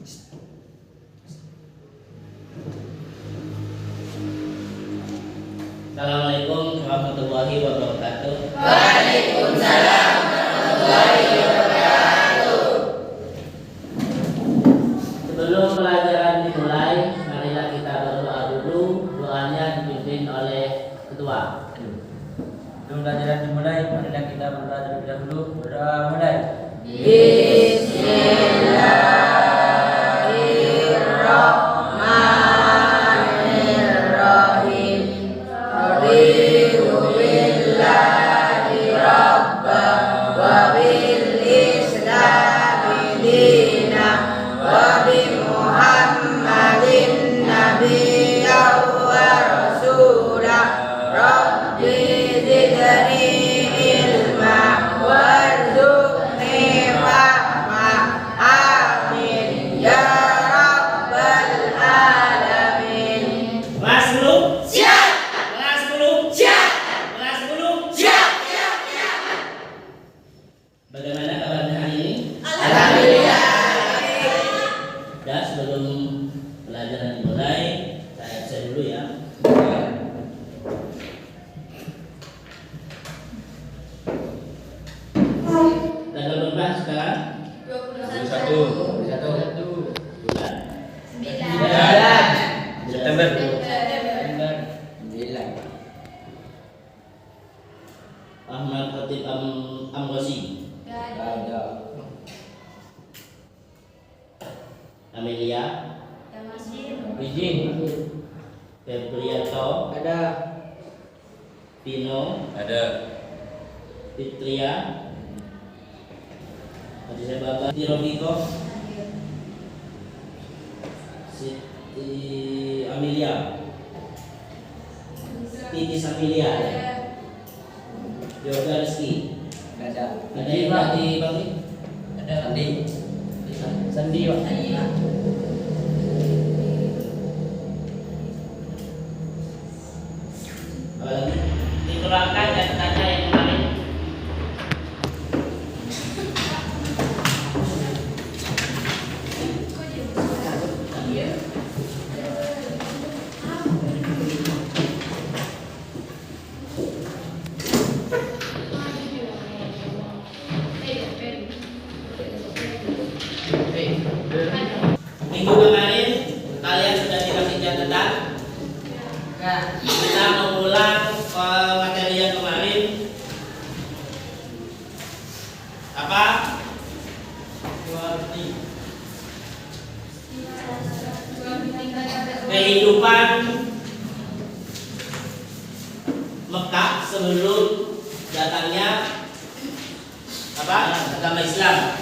Assalamualaikum warahmatullahi wabarakatuh. Waalaikumsalam warahmatullahi wabarakatuh. Sebelum pelajaran dimulai, marilah kita berdoa dulu. Doanya dipimpin oleh ketua. Sebelum pelajaran dimulai, marilah kita berdoa terlebih dahulu. Berdoa mulai. Bismillahirrahmanirrahim. Raditu billahi rabban wa bil islami dinan wa bi Muhammadin nabiyyan wa rasulah. Rabbi zidni ilma warzuqni fahma. Amin ya rabbal alamin. Kelas 10. Siap. Kelas 10. Siap. Kelas 10. Siap. Bagaimana kabarnya hari ini? Alhamdulillah. Ya, sebelum pelajaran dimulai, saya absen dulu ya. Tanggal berapa sekarang? 21. Bulan. 9 September. 9. Ahmad Khatib Amrosi, Ada. Amelia, Izin. Febriato, Ada. Pino, Ada. Fitria, Hadisah Bapak, Tirobiko, Siti Amelia, Titis Amelia, Yoga Rizky. Ada. Ada yang tadi Bang? Ada Sandi. Sandi, Pak. Apa lagi? Dikurangkan catatannya yang kemarin. Minggu kemarin kalian sudah dikasih catatan. Kita mengulang materi yang kemarin. Apa? Kehidupan Mekah sebelum datangnya apa? Agama Islam.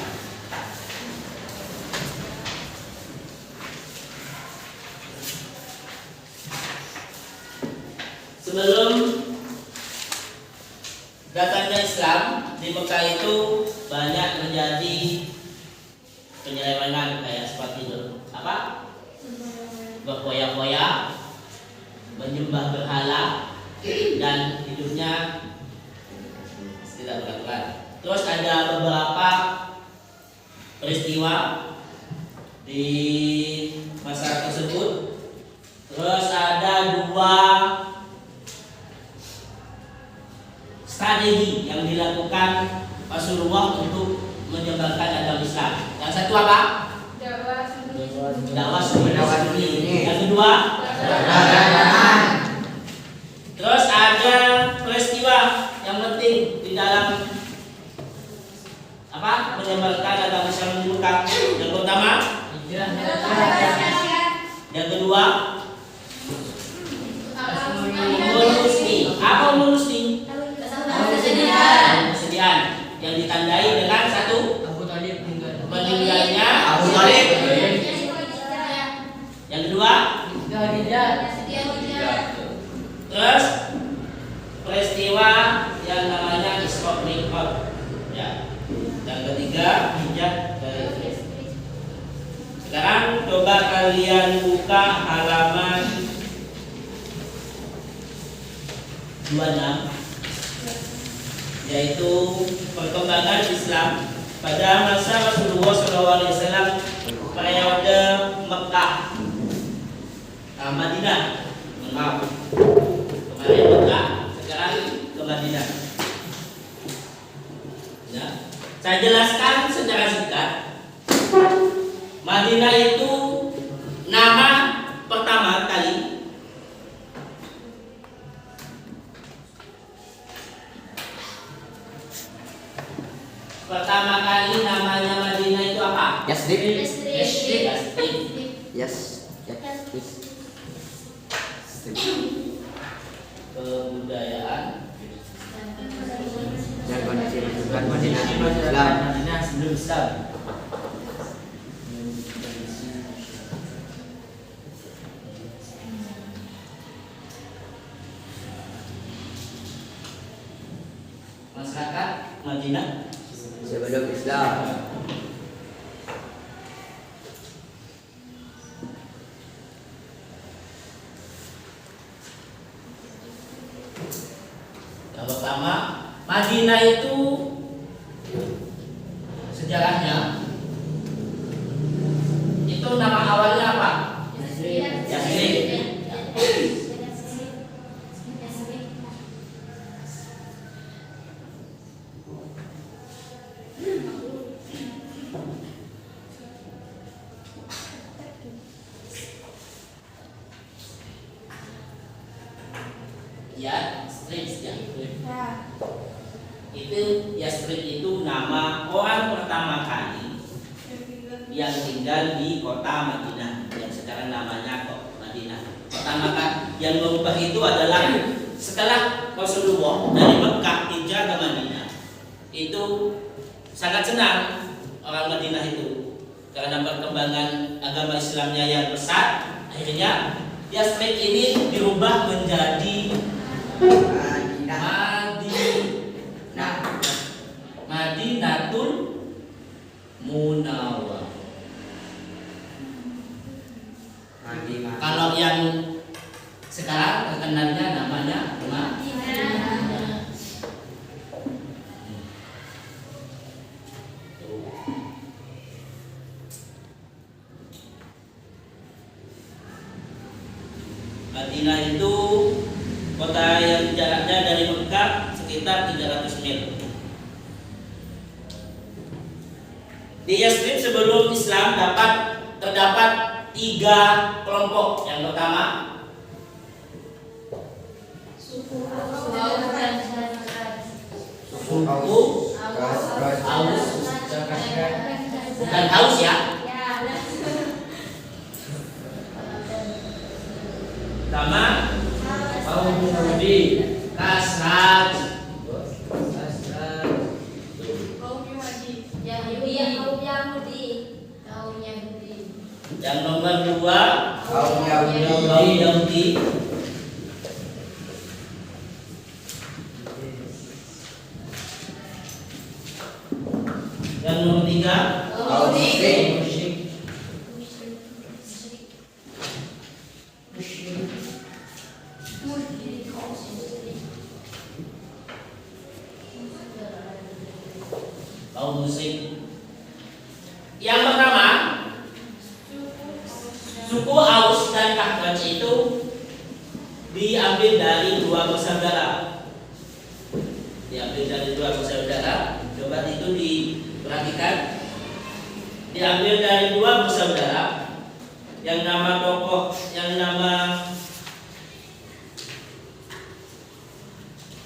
Sebelum datangnya Islam di Mekah itu banyak menjadi penyelewengan kayak seperti itu. Apa? Berfoya-foya, menyembah berhala, dan hidupnya tidak beraturan. Terus ada beberapa peristiwa di masa tersebut. Terus ada dua strategi yang dilakukan Rasulullah untuk menyebarkan agama Islam. Yang satu apa? Dakwah sunni. Yang kedua, terus ada peristiwa yang penting di dalam apa? Menyebarkan agama Islam di Mekah. Yang pertama, yang kedua, Umusni. Apa Umusni? Kesedihan yang ditandai dengan satu meninggalnya Abu Thalib. Yang kedua, terus peristiwa yang namanya Isra Mi'raj. Ya. Yang ketiga, hijab dari Kristus. Sekarang coba kalian buka halaman 26, yaitu perkembangan Islam pada masa Rasulullah SAW periode Mekah, Madinah. Maaf, kemarin Mekah, sekarang ke Madinah. Ya. Saya jelaskan secara singkat. Madinah itu nama pertama kali namanya Madinah itu apa? Yasrib. Yasrib. Yes. Kebudayaan Dan kondisi rujukan Madinah sebelum Islam. Madinah sebelum Islam. masyarakat Madinah Sebelum Islam. yang pertama, Madinah itu sejarahnya itu nama awalnya apa? Yasrib. Yasrib itu nama orang pertama kali yang tinggal di kota Madinah yang sekarang namanya kok Madinah. Pertama kali yang mengubah itu adalah setelah Rasulullah dari Mekah hijrah ke Madinah. Itu sangat senang orang Madinah itu karena perkembangan agama Islamnya yang pesat. Akhirnya Yasrib ini dirubah menjadi Madinatul Munawwarah. Kalau yang sekarang terkenalnya namanya Madinah. Madinah itu kota yang jaraknya dari Mekah sekitar 300 mil. Di Yasrib sebelum Islam terdapat 3 kelompok. Yang pertama suku Aus, bukan Aus ya. Pertama Kaum Yahudi. Kasraj. Yang nomor 2 Kaum Yahudi. kaum Yahudi. Yang nomor 3 Kaum Muslim. kaum Muslim. Yang pertama, suku Aus dan Khazraj itu diambil dari 2 bersaudara. Coba itu diperhatikan. Diambil dari 2 bersaudara. Yang nama tokoh, yang nama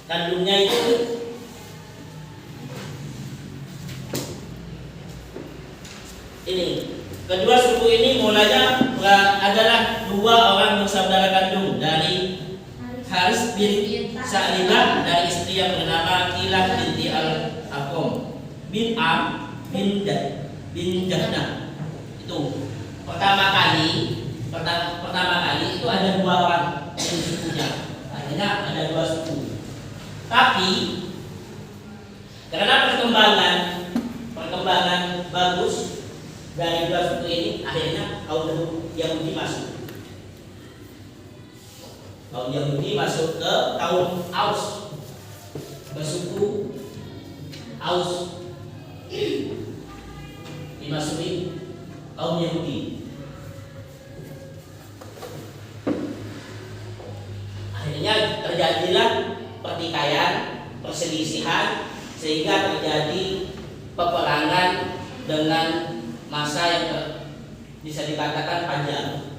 kandungnya itu ini. Kedua suku ini mulanya adalah 2 orang bersaudara kandung dari Haris bin Sa'lilah dari istri yang bernama Kilah binti Al-Aqam bin Am bin Jahna. Itu pertama kali itu ada 2 orang di sukunya. Akhirnya ada 2 suku. Tapi karena perkembangan bagus dari 2 suku ini, akhirnya kaum Yahudi masuk. Kaum Yahudi masuk ke kaum Aus, ke suku Aus, dimasuki kaum Yahudi. Akhirnya terjadilah pertikaian, perselisihan, sehingga terjadi peperangan dengan masa yang bisa dikatakan panjang.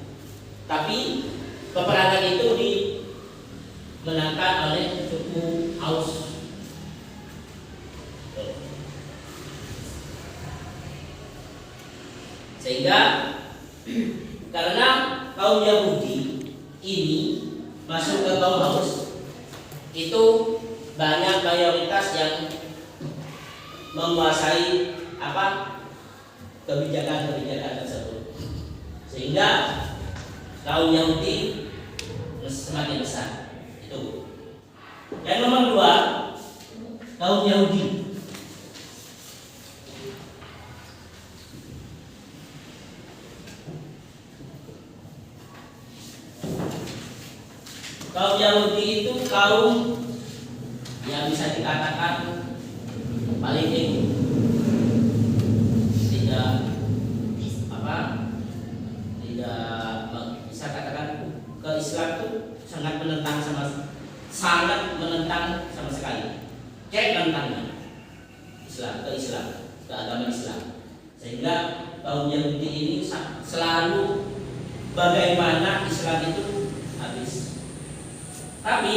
Tapi peperangan itu dimenangkan oleh suku Aus. Sehingga karena kaum Yahudi ini masuk ke kaum Aus, itu banyak mayoritas yang menguasai kebijakan-kebijakan tersebut, sehingga kaum Yahudi semakin besar. Itu. Yang nomor 2, kaum Yahudi. Kaum Yahudi itu kaum yang bisa dikatakan paling ego. Tidak bisa katakan ke Islam itu sangat menentang sama sekali. Cek tentangnya ke agama Islam. Sehingga kaum Yahudi ini selalu bagaimana Islam itu habis. Tapi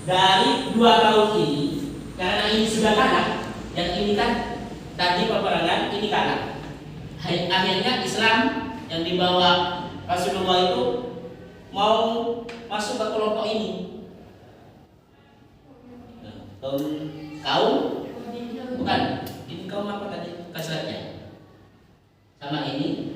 dari 2 tahun ini, karena ini sudah kalah, yang ini kan tadi peperangan, ini kalah. Akhirnya Islam yang dibawa Rasulullah itu mau masuk ke kelompok ini. Kaum bukan, ini kaum apa tadi kasratnya? Sama ini.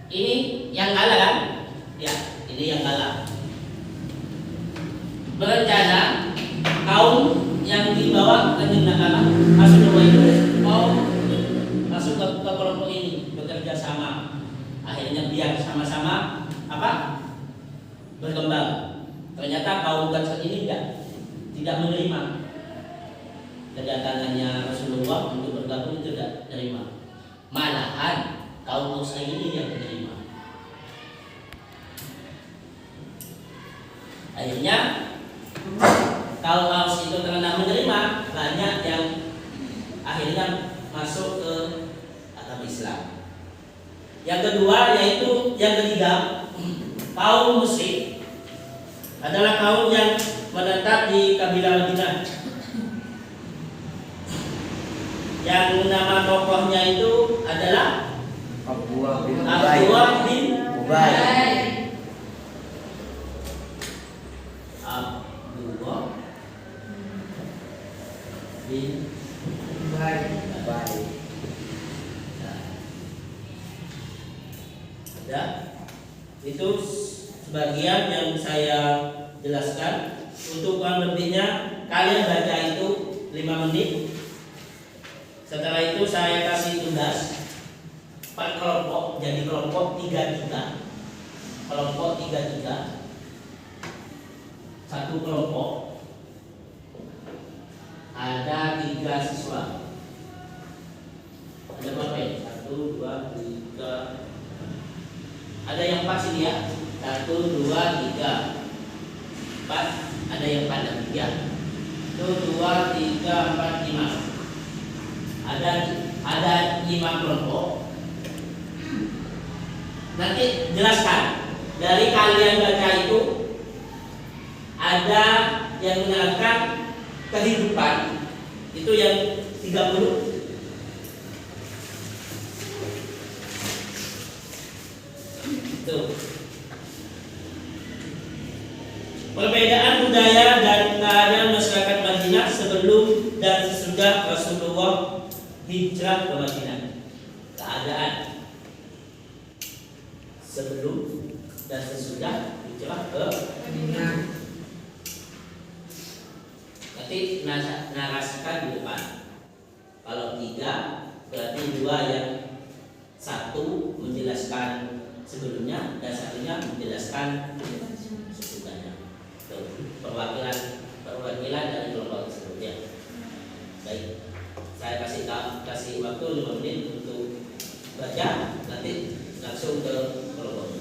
Ini yang kalah kan? Ya, ini yang kalah. Berencana kaum yang dibawa ke negara Rasulullah itu mau masuk ke kelompok ini, bekerja sama. Akhirnya biar sama-sama berkembang. Ternyata kaum Quraisy ini tidak menerima kedatangannya Rasulullah untuk bergabung, tidak menerima. Malahan kaum Aus ini yang menerima. Akhirnya kaum Aus itu karena menerima, banyak yang akhirnya masuk ke agama Islam. Yang kedua, yaitu yang ketiga, kaum musyrik adalah kaum yang menetap di kabilah Madinah. Yang nama tokohnya itu adalah Abdullah bin Abdullah bin Ubay. Abdullah bin Ubay. Ya, itu sebagian yang saya jelaskan. Untuk kurang lebihnya kalian baca itu 5 menit. Setelah itu saya kasih tugas per kelompok, jadi kelompok 3-3. Kelompok 3-3. Satu kelompok ada 3 siswa. Ada berapa ya? 1, 2, 3. Ada yang 4 sini ya. 1, 2, 3, 4. Ada yang pada 3. 1, 2, 3, 4, 5. Ada 5 kelompok. Nanti jelaskan. Dari kalian baca itu ada yang menerangkan kehidupan. Itu yang 30. Perbedaan budaya dan keadaan masyarakat Madinah sebelum dan sesudah Rasulullah hijrah ke Madinah. Keadaan sebelum dan sesudah hijrah ke Madinah. Nanti narasikan di depan. Kalau 3 berarti 2 yang 1 menjelaskan sebelumnya dan satunya menjelaskan sesudahnya. Tuh, perwakilan dari kelompok tersebut ya. Baik, saya kasih waktu 5 menit untuk baca, nanti langsung ke kelompok.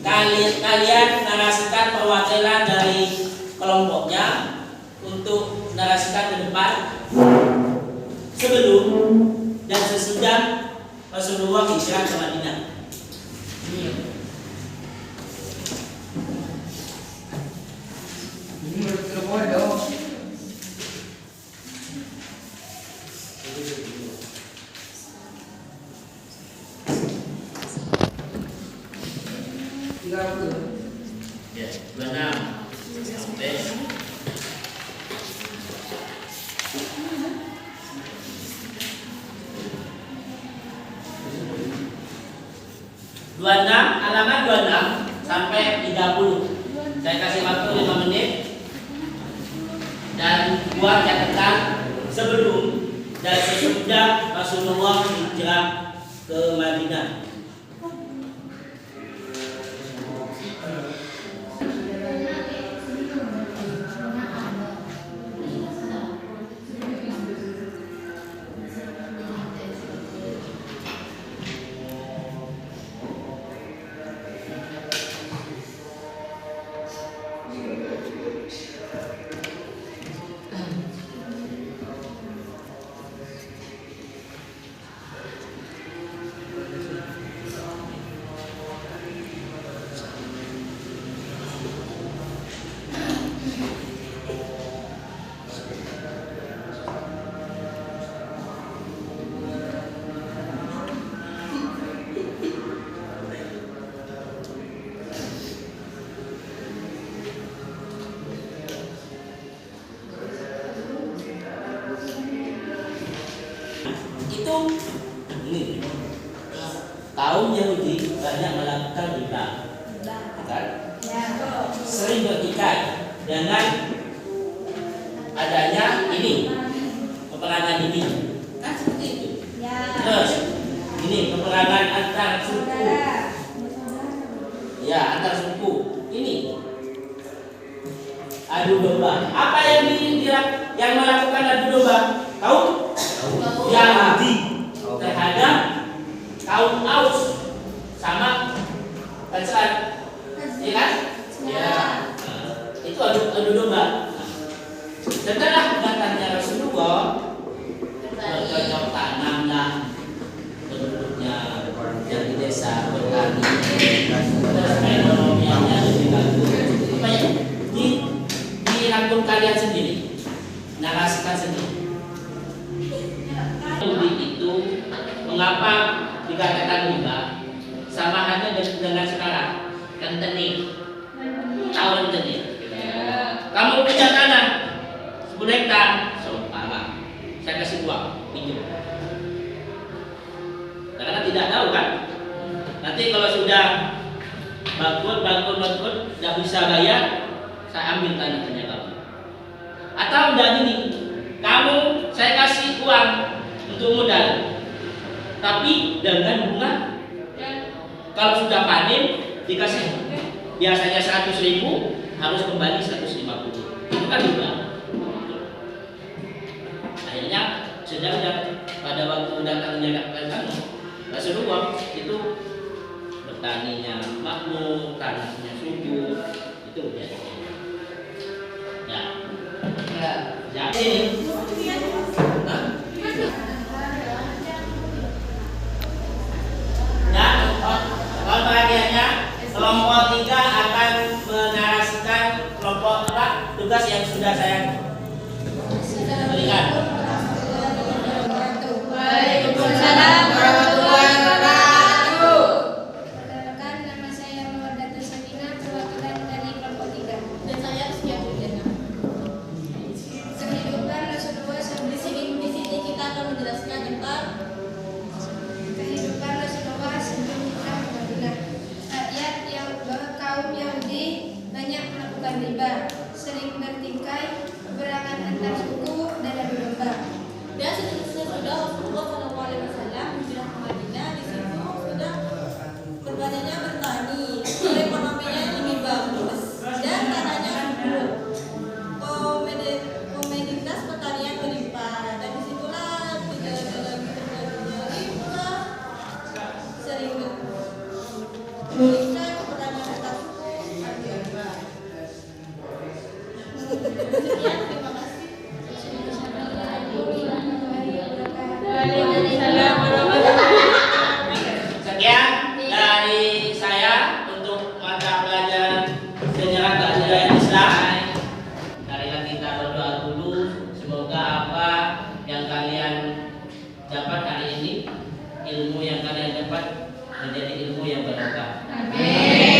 Kalian narasikan perwakilan dari kelompoknya untuk narasikan ke depan sebelum dan sesudah Rasulullah hijrah ke Madinah. Ini menurut semua dong. Ya, 26 sampai 26, halaman 26 sampai 30. Saya kasih waktu 5 menit dan buat catatan sebelum dan sesudah Rasulullah hijrah ke Madinah. Itu ini kaum Yahudi banyak melakukan riba, kan? Sering bertikai dengan adanya ini peperangan ini, kan seperti itu. Terus ini peperangan antar suku, ya antar suku ini adu domba. Apa yang melakukan adu domba? Tahu? Yahudi terhadap kaum Aus sama Nasrani, ya kan? Ya. Itu adu domba. Setelah datangnya Rasulullah, bercocok tanamlah penduduknya yang di desa bertani, terus ekonominya lebih bagus. Supaya dirangkum kalian sendiri, narasikan sendiri. Itu mengapa dikatakan riba? Sama halnya dengan sekarang rentenir, tahu rentenir? Kamu punya tanah 10 hektar, seumpama saya kasih uang pinjam, karena tidak tahu kan. Nanti kalau sudah bangkrut tidak bisa bayar, saya ambil tanahnya kamu. Atau udah gini, saya kasih uang untuk modal, tapi dengan bunga. Kalau sudah panen dikasih biasanya 100.000, harus kembali 150. Itu kan riba. Akhirnya sudah pada waktu datangnya Rasulullah itu bertaninya makmur, tanahnya subur, itu biasanya. Jadi bagiannya kelompok 3 akan menarasikan kelompok 4 tugas yang sudah saya berikan. Waalaikumsalam warahmatullahi wabarakatuh. Perkenalkan, nama saya Mawaddatus Sakinah, perwakilan dari kelompok 3. Dan saya Rizky Abdul. Kehidupan Rasulullah di sini kita akan menjelaskan tentang kehidupan Rasulullah sebelum hijrah ke Madinah. Ayat yang kaum Yahudi banyak melakukan riba, sering bertikai ini ilmu yang kalian dapat menjadi ilmu yang berkah. Amin.